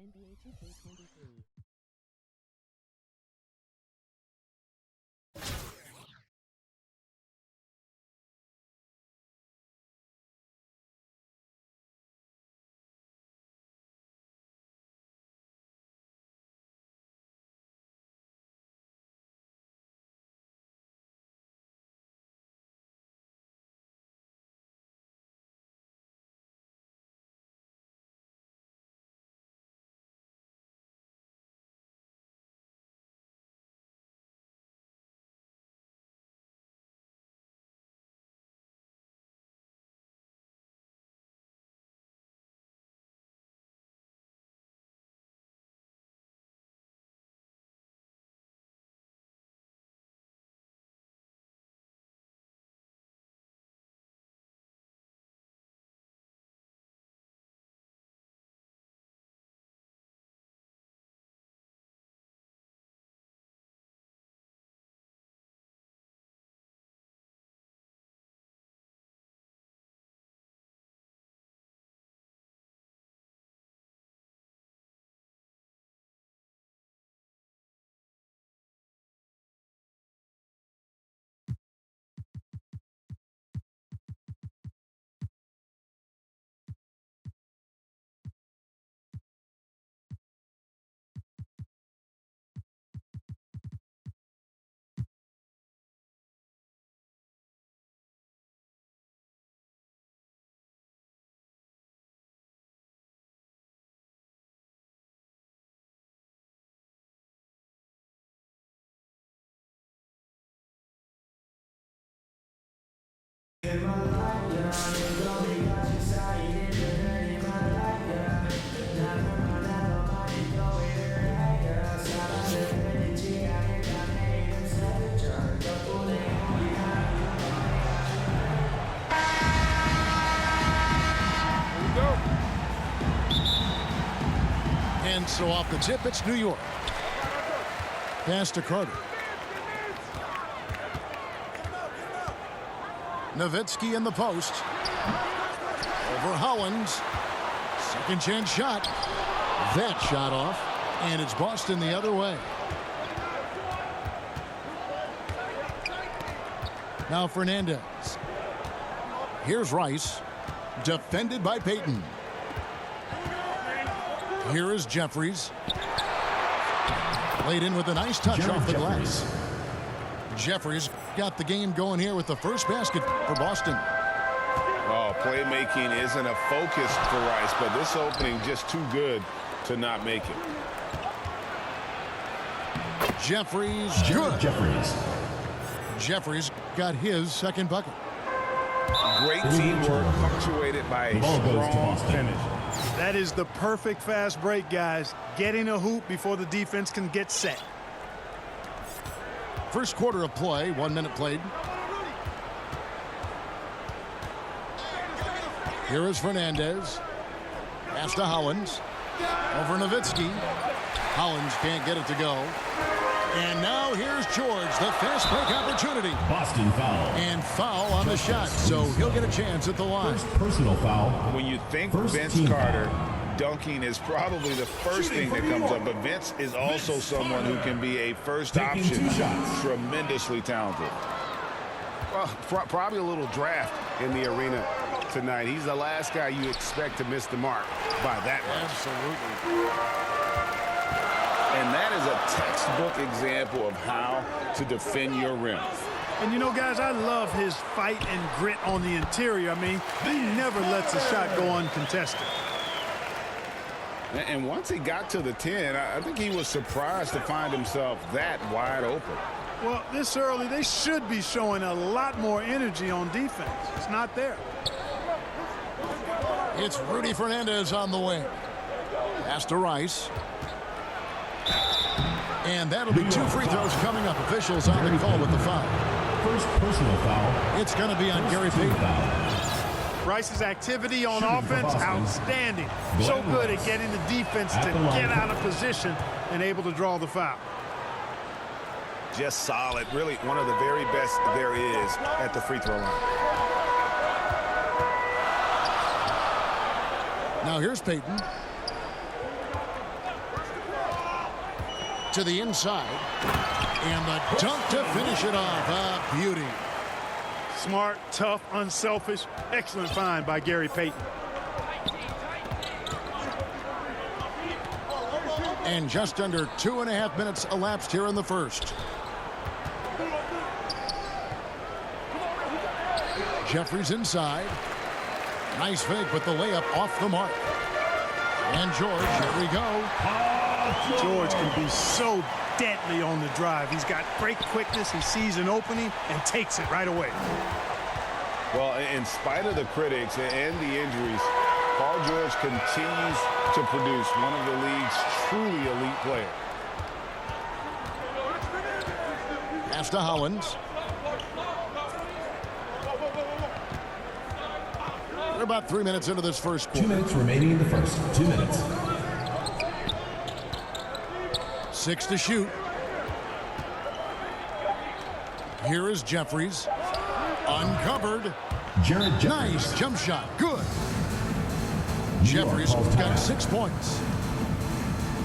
NBA 2K23. And so off the tip, it's New York. Pass to Carter. Nowitzki in the post. Over Hollins. Second chance shot. That shot off. And it's Boston the other way. Now Fernandez. Here's Rice. Defended by Payton. Here is Jeffries. Laid in with a nice touch off the glass. Jeffries got the game going here with the first basket for Boston. Oh, playmaking isn't a focus for Rice, but this opening just too good to not make it. Jeffries, good. Jeffries got his second bucket. Great teamwork punctuated by a strong finish. That is the perfect fast break, guys. Getting a hoop before the defense can get set. First quarter of play, 1 minute played. Here is Fernandez. Pass to Hollins. Over Nowitzki. Hollins can't get it to go. And now here's George, the fast break opportunity. Boston foul. And foul on the shot, so he'll get a chance at the line. First personal foul. When you think Vince Carter, dunking is probably the first thing that comes up, but Vince is also someone who can be a first option. Tremendously talented. Well, probably a little draft in the arena tonight. He's the last guy you expect to miss the mark by that much. Absolutely. And that is a textbook example of how to defend your rim. And you know, guys, I love his fight and grit on the interior. I mean, he never lets a shot go uncontested. And once he got to the 10, I think he was surprised to find himself that wide open. Well, this early, they should be showing a lot more energy on defense. It's not there. It's Rudy Fernandez on the wing. Pass to Rice. And that'll be 2 free throws coming up. Officials on the call with the foul. First personal foul. It's going to be on Gary Payton. Rice's activity on offense, outstanding. So good at getting the defense to get out of position and able to draw the foul. Just solid. Really one of the very best there is at the free throw line. Now here's Payton. to the inside. And the dunk to finish it off. A beauty. Smart, tough, unselfish. Excellent find by Gary Payton. And just under 2.5 minutes elapsed here in the first. Jeffries inside. Nice fake, but the layup off the mark. And George, here we go. George can be so deadly on the drive. He's got great quickness. He sees an opening and takes it right away. Well, in spite of the critics and the injuries, Paul George continues to produce one of the league's truly elite players. Pass to Hollins. We're about 3 minutes into this first quarter. 2 minutes remaining in the first. 2 minutes. 6 to shoot. Here is Jeffries. Uncovered. Jared Jeffries. Nice jump shot. Good. Jeffries got 6 points.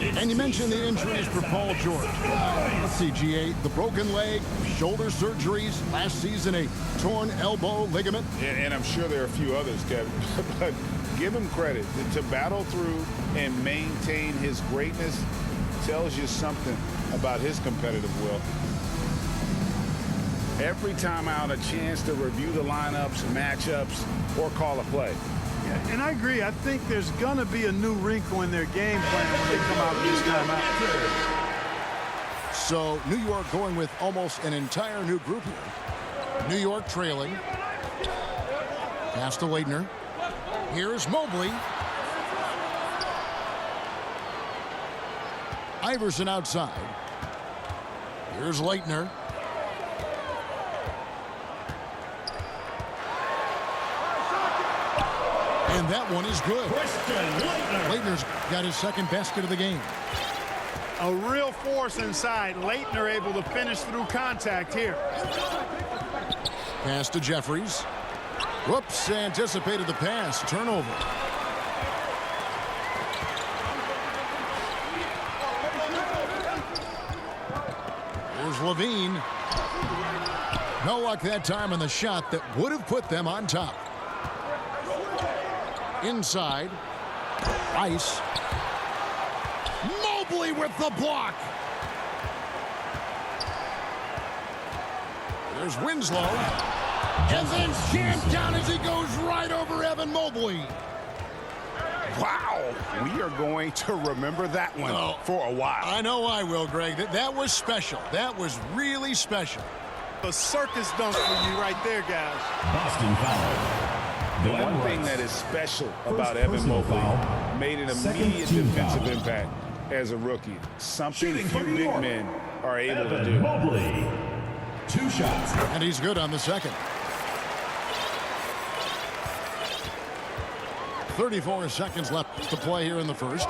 And you mentioned the injuries for Paul George. Let's see, GA, the broken leg, shoulder surgeries, last season a torn elbow ligament. And I'm sure there are a few others, Kevin. But give him credit. To battle through and maintain his greatness tells you something about his competitive will. Every time out, a chance to review the lineups, matchups, or call a play. And I agree. I think there's going to be a new wrinkle in their game plan when they come out of this timeout. So New York going with almost an entire new group here. New York trailing. Pass to Leitner. Here's Mobley. Iverson outside. Here's Leitner. And that one is good. Leitner's got his second basket of the game. A real force inside. Leitner able to finish through contact here. Pass to Jeffries. Whoops, anticipated the pass. Turnover. Here's Levine. No luck that time on the shot that would have put them on top. Inside. Rice. Mobley with the block. There's Winslow. And then jammed down as he goes right over Evan Mobley. Wow. We are going to remember that one for a while. I know I will, Greg. That was special. That was really special. A circus dunk for you right there, guys. Boston foul. The one thing that is special about Evan Mobley made an immediate defensive impact as a rookie. Something few big men are able to do. Mobley. 2 shots. And he's good on the second. 34 seconds left to play here in the first.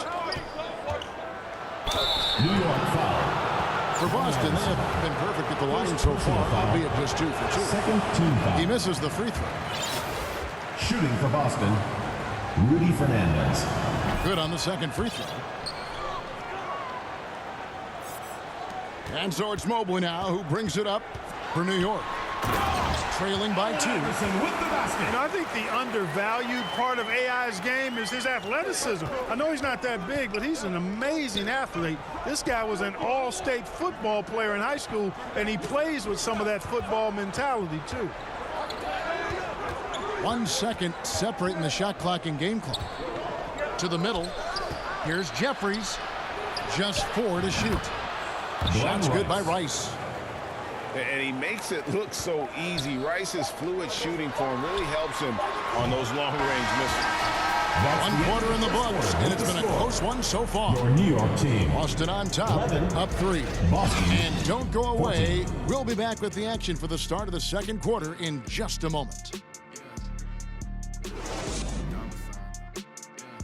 New York foul. For Boston, they have been perfect at the line so far, albeit just 2 for 2. Second team foul. He misses the free throw. Shooting for Boston, Rudy Fernandez. Good on the second free throw. And so it's Mobley now who brings it up for New York. Trailing by 2. And I think the undervalued part of AI's game is his athleticism. I know he's not that big, but he's an amazing athlete. This guy was an all-state football player in high school, and he plays with some of that football mentality, too. 1 second separating the shot clock and game clock. To the middle. Here's Jeffries. Just 4 to shoot. Shot's good by Rice. And he makes it look so easy. Rice's fluid shooting form really helps him on those long-range misses. 1 quarter in the books, and it's been a close one so far. Your New York team. Boston on top, up 3. Boston. And don't go away. We'll be back with the action for the start of the second quarter in just a moment.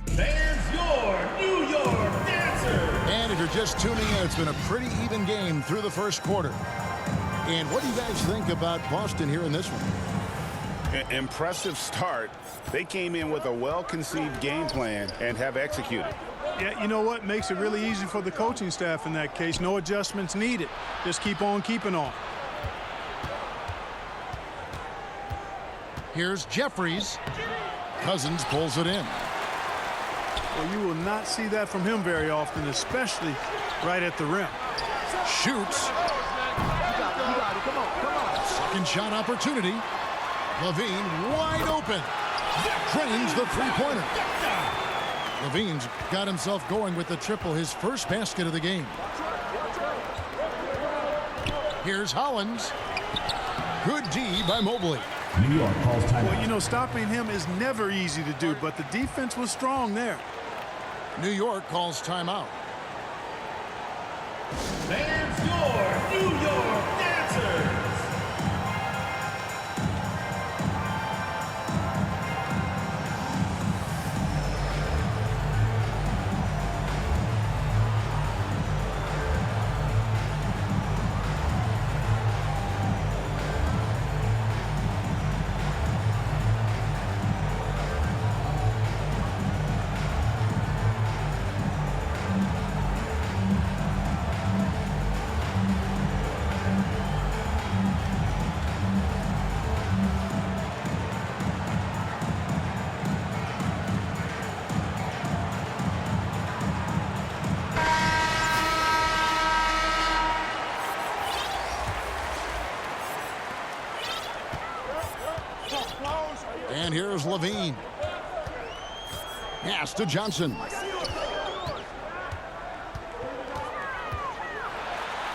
There's your New York dancer. And if you're just tuning in, it's been a pretty even game through the first quarter. And what do you guys think about Boston here in this one? Impressive start. They came in with a well-conceived game plan and have executed. Yeah, you know what? Makes it really easy for the coaching staff in that case. No adjustments needed. Just keep on keeping on. Here's Jeffries. Cousins pulls it in. Well, you will not see that from him very often, especially right at the rim. Shoots. Second shot opportunity. Levine wide open. Drains the three-pointer. Levine's got himself going with the triple, his first basket of the game. Here's Hollins. Good D by Mobley. New York calls timeout. Well, you know, stopping him is never easy to do, but the defense was strong there. New York calls timeout. There's your New York Dancers. And here's Levine. Pass to Johnson.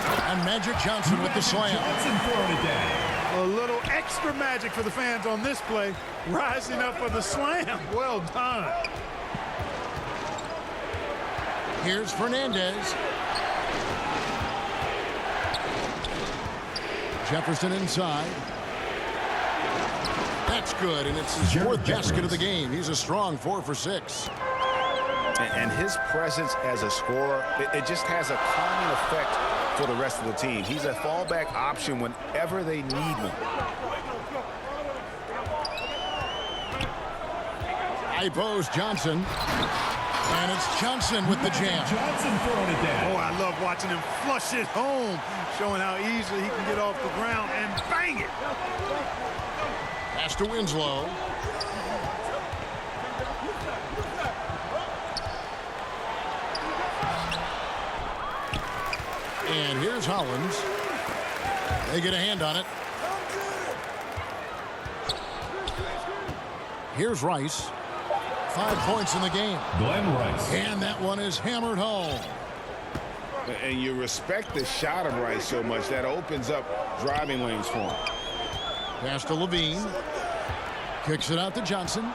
And Magic Johnson with the slam. Johnson for today. A little extra magic for the fans on this play. Rising up for the slam. Well done. Here's Fernandez. Jefferson inside. That's good, and it's his fourth basket of the game. He's a strong 4 for 6. And his presence as a scorer, it just has a calming effect for the rest of the team. He's a fallback option whenever they need one. High post Johnson. And it's Johnson with the jam. Johnson for today. Oh, I love watching him flush it home, showing how easily he can get off the ground and bang it. Pass to Winslow. And here's Hollins. They get a hand on it. Here's Rice. 5 points in the game. Glenn Rice. And that one is hammered home. And you respect the shot of Rice so much that opens up driving lanes for him. Pass to Levine. Kicks it out to Johnson.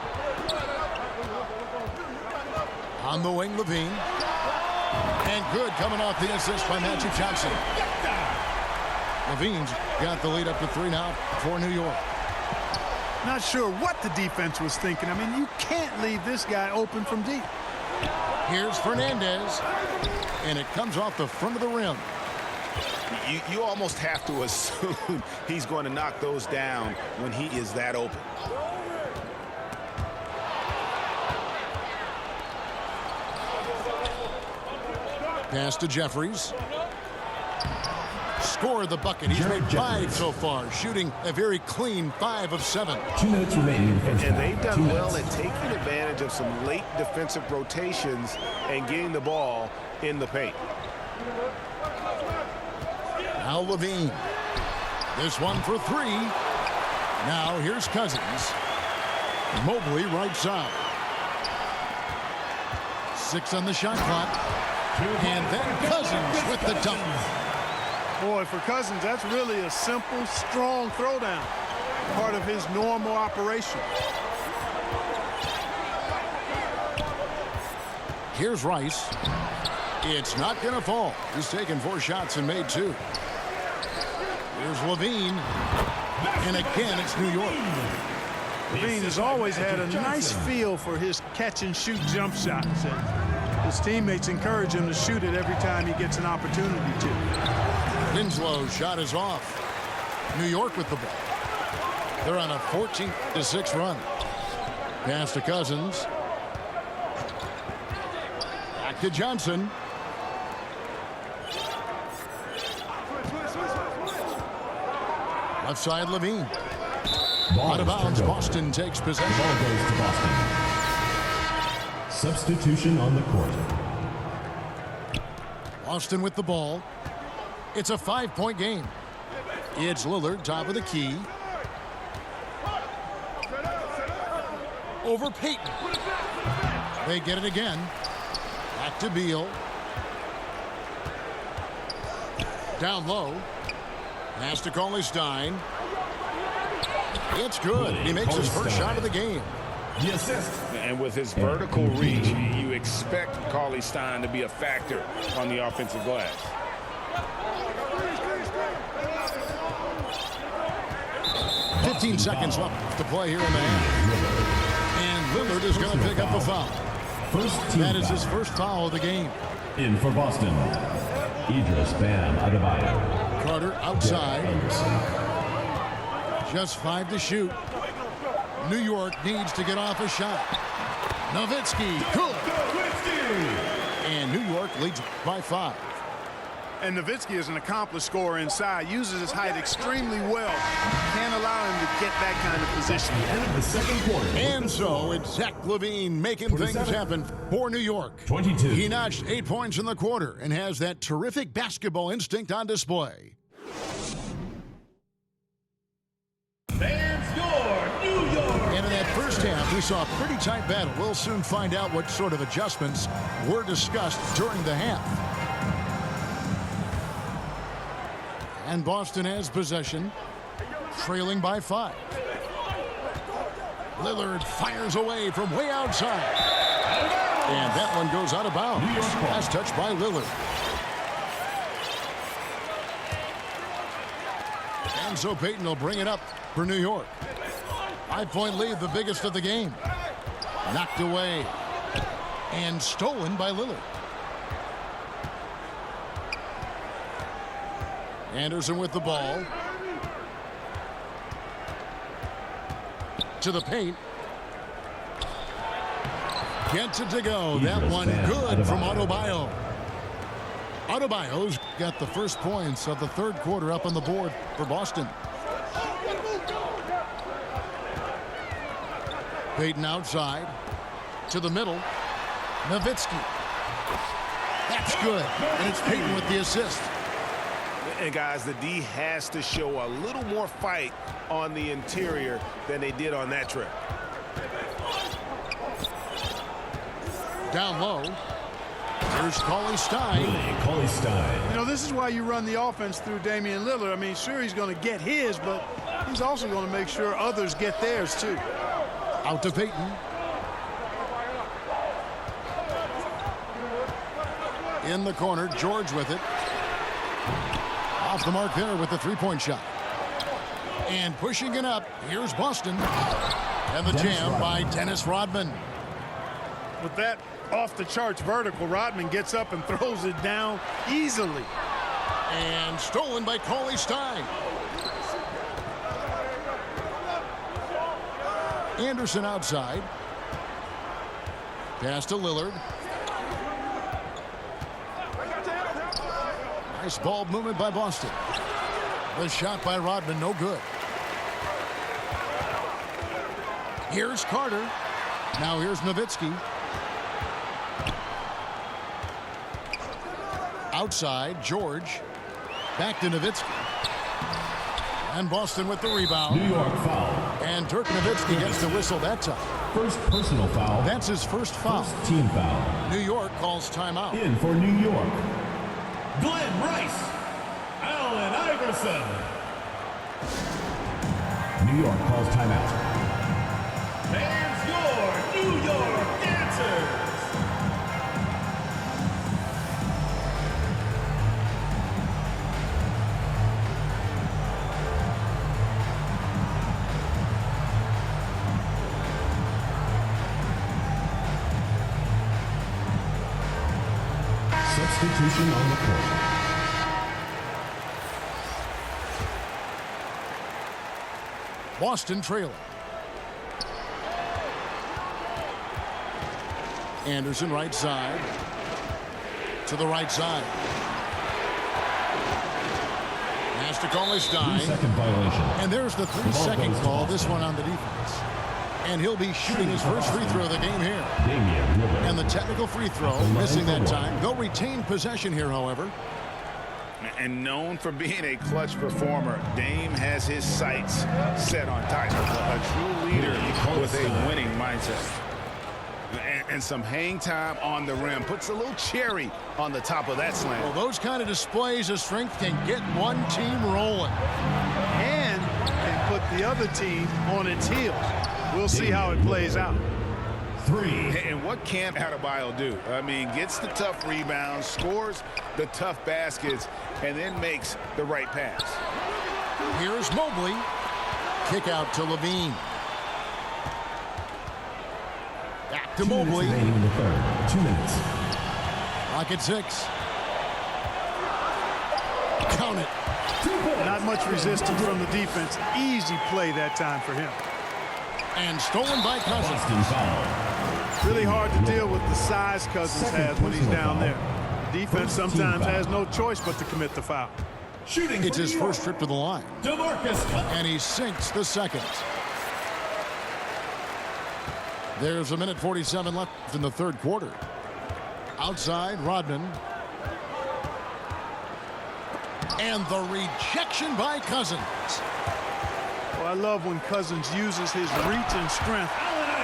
On the wing, Levine. And good coming off the assist by Magic Johnson. Levine's got the lead up to 3 now for New York. Not sure what the defense was thinking. I mean, you can't leave this guy open from deep. Here's Fernandez. And it comes off the front of the rim. You almost have to assume he's going to knock those down when he is that open. Pass to Jeffries. Scored the bucket. He's made 5 so far, shooting a very clean 5 of 7. 2 minutes remaining in the first And half. they've 2 done well minutes. at taking advantage of some late defensive rotations and getting the ball in the paint. Now Levine. This one for 3. Now here's Cousins. Mobley right side. 6 on the shot clock. And then Cousins with the dunk. Boy, for Cousins, that's really a simple, strong throwdown. Part of his normal operation. Here's Rice. It's not going to fall. He's taken 4 shots and made 2. Here's Levine. And again, it's New York. Levine has always had a nice feel for his catch-and-shoot jump shots. And his teammates encourage him to shoot it every time he gets an opportunity to. Winslow's shot is off. New York with the ball. They're on a 14-6 run. Pass to Cousins. Back Back to Johnson. Left side, Levine. Out of bounds, Boston takes possession. The ball goes to Boston. Substitution on the court. Boston with the ball. It's a 5-point game. It's Lillard, top of the key. Over Payton. They get it again. Back to Beal. Down low. Pass to Cauley-Stein. It's good. He makes his first shot of the game. The assist. And with his vertical reach, you expect Cauley-Stein to be a factor on the offensive glass. Wow. 15 seconds left to play here in the half. And Lillard is going to pick up a foul. That is his first foul of the game. In for Boston, Idris Bam Adebayo. Carter outside. Just 5 to shoot. New York needs to get off a shot. Nowitzki, good. And New York leads by 5. And Nowitzki is an accomplished scorer inside. Uses his height extremely well. Can't allow him to get that kind of position. End of the second quarter. And so it's Zach LaVine making things happen for New York. 22. He notched 8 points in the quarter and has that terrific basketball instinct on display. Fans score, New York. And in that first half, we saw a pretty tight battle. We'll soon find out what sort of adjustments were discussed during the half. And Boston has possession, trailing by 5. Lillard fires away from way outside. And that one goes out of bounds. Last touch by Lillard. And so Payton will bring it up for New York. 5-point lead, the biggest of the game. Knocked away and stolen by Lillard. Anderson with the ball. To the paint. Gets it to go. That one good from Adebayo. Adebayo's got the first points of the third quarter up on the board for Boston. Payton outside. To the middle. Nowitzki. That's good. And it's Payton with the assist. And guys, the D has to show a little more fight on the interior than they did on that trip. Down low. Here's Cauley-Stein. Cauley-Stein. You know, this is why you run the offense through Damian Lillard. I mean, sure, he's going to get his, but he's also going to make sure others get theirs, too. Out to Payton. In the corner, George with it. Off the mark there with the three-point shot. And pushing it up, here's Boston. And the jam by Dennis Rodman. With that off-the-charts vertical, Rodman gets up and throws it down easily. And stolen by Cauley-Stein. Anderson outside. Pass to Lillard. Nice ball movement by Boston. The shot by Rodman, no good. Here's Carter. Now here's Nowitzki. Outside, George. Back to Nowitzki. And Boston with the rebound. New York foul. And Dirk Nowitzki gets the whistle that time. First personal foul. That's his first foul. First team foul. New York calls timeout. In for New York. Glenn Rice. Allen Iverson. New York calls timeout. Fans your New York dancers. Substitution on the court. Boston trailing. Anderson right side. to the right side. Has to call his time. 3-second violation. And there's the 3-second call, this one on the defense. And he'll be shooting his first free throw of the game here. Damian Lillard. And the technical free throw, missing that time. They'll retain possession here, however. And known for being a clutch performer, Dame has his sights set on Tyson, a true leader with a winning mindset. And some hang time on the rim. Puts a little cherry on the top of that slam. Well, those kind of displays of strength can get one team rolling. And can put the other team on its heels. We'll see how it plays out. 3. And what can Adebayo do? I mean, gets the tough rebounds, scores the tough baskets, and then makes the right pass. Here's Mobley. Kick out to Levine. Back to Mobley. Remaining in the third. 2 minutes. Clock at 6. Count it. Not much resistance from the defense. Easy play that time for him. And stolen by Cousins. Boston foul. Really hard to deal with the size Cousins has when he's down there. Defense sometimes has no choice but to commit the foul. Shooting. It's his first trip to the line. DeMarcus. And he sinks the second. There's 1:47 left in the third quarter. Outside, Rodman. And the rejection by Cousins. Well, I love when Cousins uses his reach and strength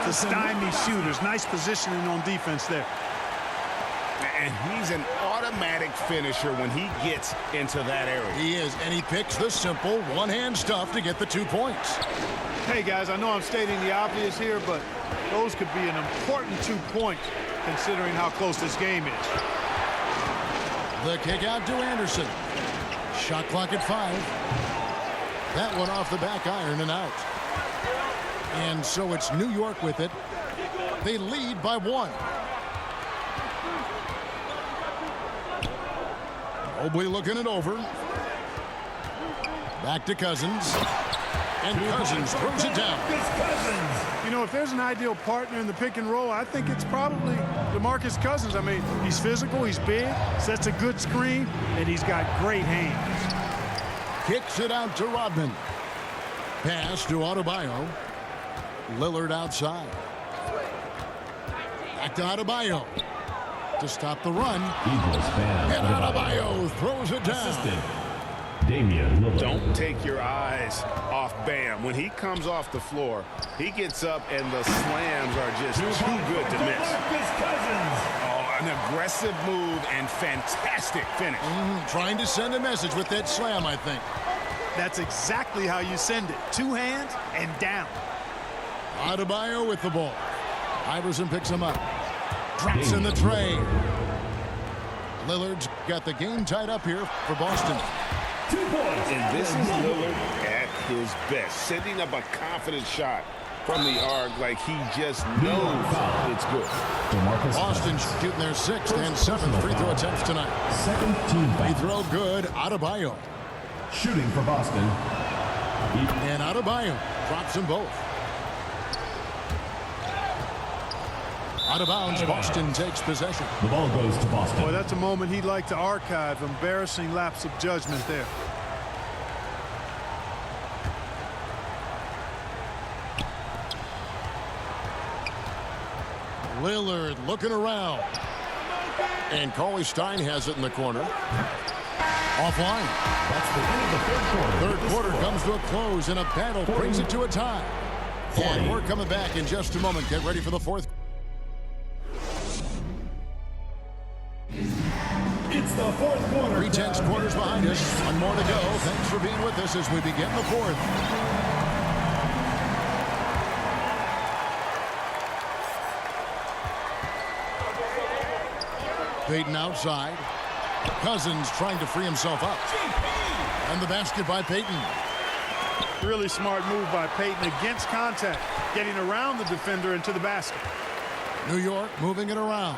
to stymie shooters. Nice positioning on defense there. And he's an automatic finisher when he gets into that area. He is, and he picks the simple one-hand stuff to get the 2 points. Hey, guys, I know I'm stating the obvious here, but those could be an important 2 points considering how close this game is. The kick out to Anderson. Shot clock at 5. That one off the back iron and out. And so it's New York with it. They lead by 1. Mobley looking it over. Back to Cousins. And Cousins throws it down. You know, if there's an ideal partner in the pick and roll, I think it's probably DeMarcus Cousins. I mean, he's physical, he's big, sets a good screen, and he's got great hands. Kicks it out to Rodman. Pass to Adebayo. Lillard outside. Back to Adebayo to stop the run. Eagles fan. And Adebayo throws it down. Assisted. Damian Lillard. Don't take your eyes off Bam. When he comes off the floor, he gets up and the slams are just too good to miss. Oh, an aggressive move and fantastic finish. Trying to send a message with that slam, I think. That's exactly how you send it. 2 hands and down. Adebayo with the ball. Iverson picks him up. Drops in the tray. Lillard's got the game tied up here for Boston. 2 points. And this is Lillard at his best, sending up a confident shot from the arc like he just knows it's good. DeMarcus. Boston shooting their 6th and 7th free throw attempts tonight. Second team Free foul. throw good. Adebayo. Shooting for Boston. And Adebayo drops them both. Out of bounds, Boston takes possession. The ball goes to Boston. Boy, that's a moment he'd like to archive. Embarrassing lapse of judgment there. Lillard looking around. And Cauley Stein has it in the corner. Offline. That's the end of the third quarter. Third quarter comes to a close, and a battle brings it to a tie. And we're coming back in just a moment. Get ready for the fourth. It's the fourth quarter. 3 tenths quarters behind us. One more to go. Thanks for being with us as we begin the fourth. Payton outside. Cousins trying to free himself up. And the basket by Payton. Really smart move by Payton against contact, getting around the defender into the basket. New York moving it around.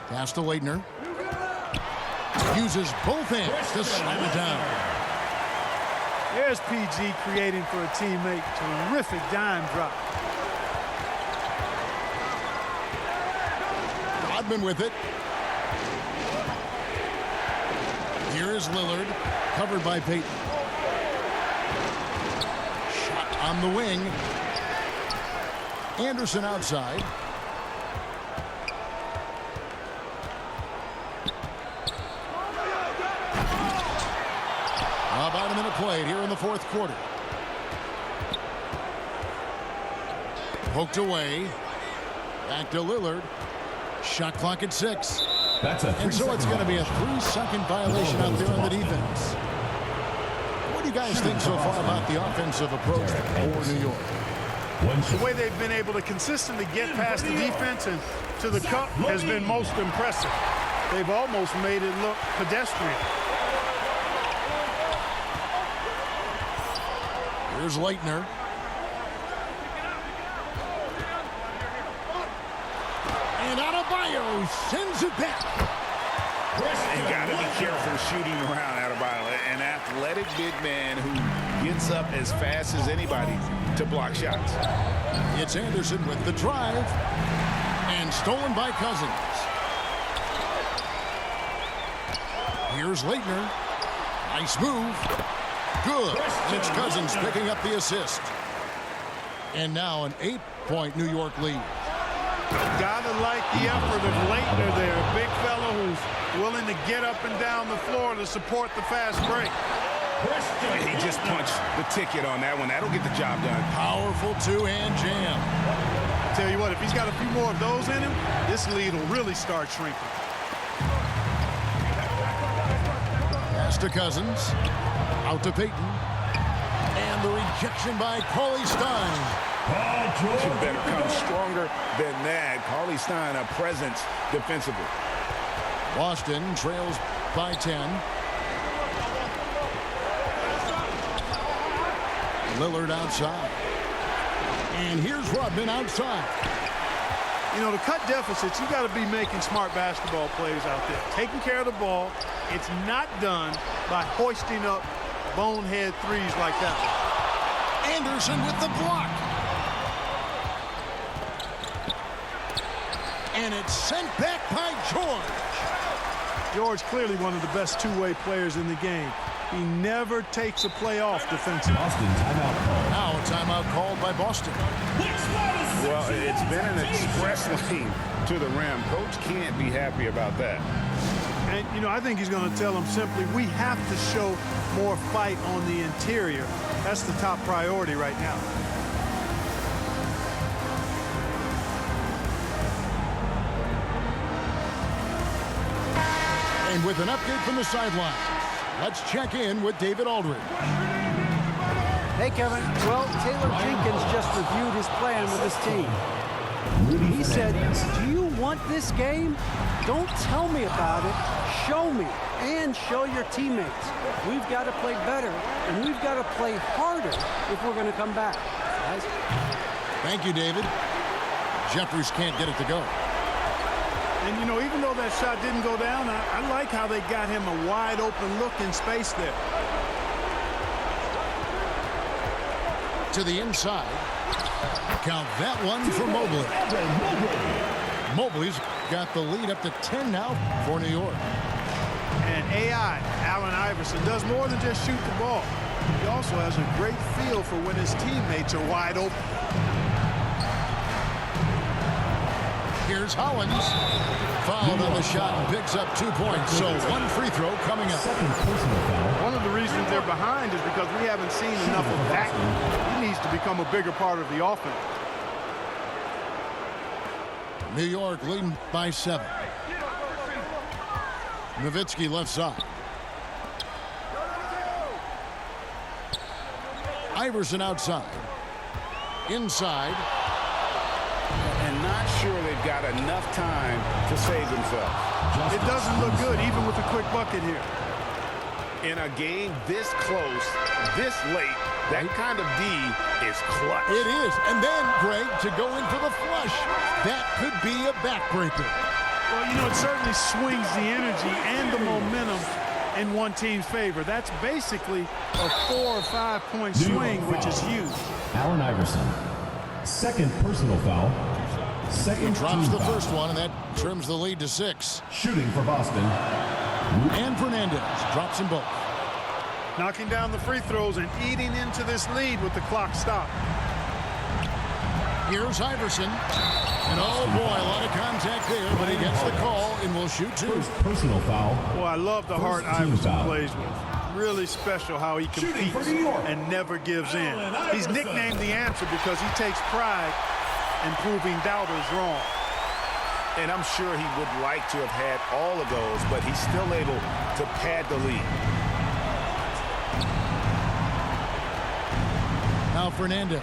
Pass to Leitner. Uses both hands to slam it down. There's PG creating for a teammate. Terrific dime drop. Rodman with it. Here is Lillard, covered by Payton. Shot on the wing. Anderson outside. About a minute played here in the fourth quarter. Poked away. Back to Lillard. Shot clock at 6. That's a And so it's going to be a 3-second violation out there on the defense. What do you guys think so far about the offensive approach for New York? The way they've been able to consistently get past the defense and to the cup has been most impressive. They've almost made it look pedestrian. Here's Leitner. And Adebayo sends it back. You got to be careful shooting around Adebayo. An athletic big man who gets up as fast as anybody to block shots. It's Anderson with the drive. And stolen by Cousins. Here's Leitner. Nice move. Good. It's Cousins picking up the assist. And now an 8-point New York lead. Gotta like the effort of Leitner there. A big fellow who's willing to get up and down the floor to support the fast break. He just punched the ticket on that one. That'll get the job done. Powerful two-hand jam. I tell you what, if he's got a few more of those in him, this lead will really start shrinking. Pass to Cousins. Out to Payton. And the rejection by Cauley-Stein. You better come stronger than that. Cauley-Stein, a presence defensively. Boston trails by 10. Lillard outside. And here's Rodman outside. You know, to cut deficits, you got to be making smart basketball plays out there. Taking care of the ball. It's not done by hoisting up bonehead threes like that one. Anderson with the block. And it's sent back by George. George clearly one of the best two-way players in the game. He never takes a play off defensively. Boston timeout call. Now a timeout called by Boston. Well, it's been an express lane to the rim. Coach can't be happy about that. And, you know, I think he's going to tell them simply, we have to show more fight on the interior. That's the top priority right now. And with an update from the sidelines, let's check in with David Aldridge. Hey, Kevin. Well, Taylor Jenkins just reviewed his plan with his team. He said, do you want this game? Don't tell me about it. Show me and show your teammates. We've got to play better, and we've got to play harder if we're going to come back. Guys. Thank you, David. Jeffries can't get it to go. And, you know, even though that shot didn't go down, I like how they got him a wide open look in space there. To the inside. Count that one for Mobley. Mobley's got the lead up to 10 now for New York. And AI, Allen Iverson, does more than just shoot the ball. He also has a great feel for when his teammates are wide open. Here's Hollins. Fouled on the shot and picks up 2 points. So one free throw coming up. Second personal foul. One of the reasons they're behind is because we haven't seen enough of that. He needs to become a bigger part of the offense. New York leading by 7. Nowitzki left side. Iverson outside. Inside. And not sure they've got enough time to save themselves. It doesn't look good, even with a quick bucket here. In a game this close, this late, that kind of D is clutch. It is. And then, Greg, to go in for the flush. That could be a backbreaker. Well, you know, it certainly swings the energy and the momentum in one team's favor. That's basically a 4 or 5 point swing, which is huge. Allen Iverson. Second personal foul. He Second drops team the foul. first one, and that trims the lead to 6. Shooting for Boston. And Fernandez drops them both. Knocking down the free throws and eating into this lead with the clock stopped. Here's Iverson. And oh boy, a lot of contact there, but he gets the call and will shoot 2. First personal foul. Boy, I love the heart First team Iverson foul. plays with. Really special how he Shooting for competes New York. and never gives in. Allen He's Iverson. nicknamed the answer because he takes pride in proving doubters wrong. And I'm sure he would like to have had all of those, but he's still able to pad the lead. Now Fernandez.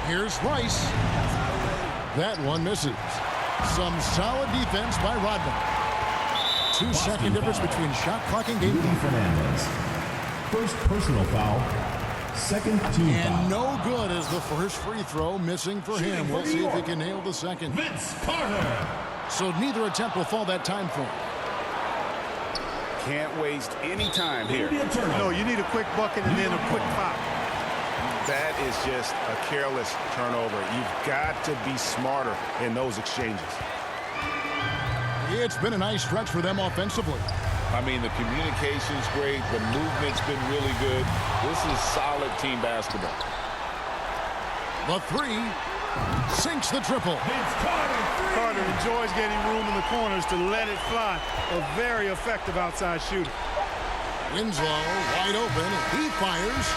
Here's Rice. That one misses. Some solid defense by Rodman. 2-second difference between shot clock and game Rudy clock. Fernandez. First personal foul. Second team And foul. no good as the first free throw missing for him. We'll see if he can nail the second. Vince Carter. So neither attempt will fall that time frame. Can't waste any time here. Be a turnover. No, you need a quick bucket and then a quick foul. That is just a careless turnover. You've got to be smarter in those exchanges. It's been a nice stretch for them offensively. I mean, the communication's great. The movement's been really good. This is solid team basketball. The 3 sinks the triple. Vince Carter. Three. Carter enjoys getting room in the corners to let it fly. A very effective outside shooter. Winslow wide open. He fires.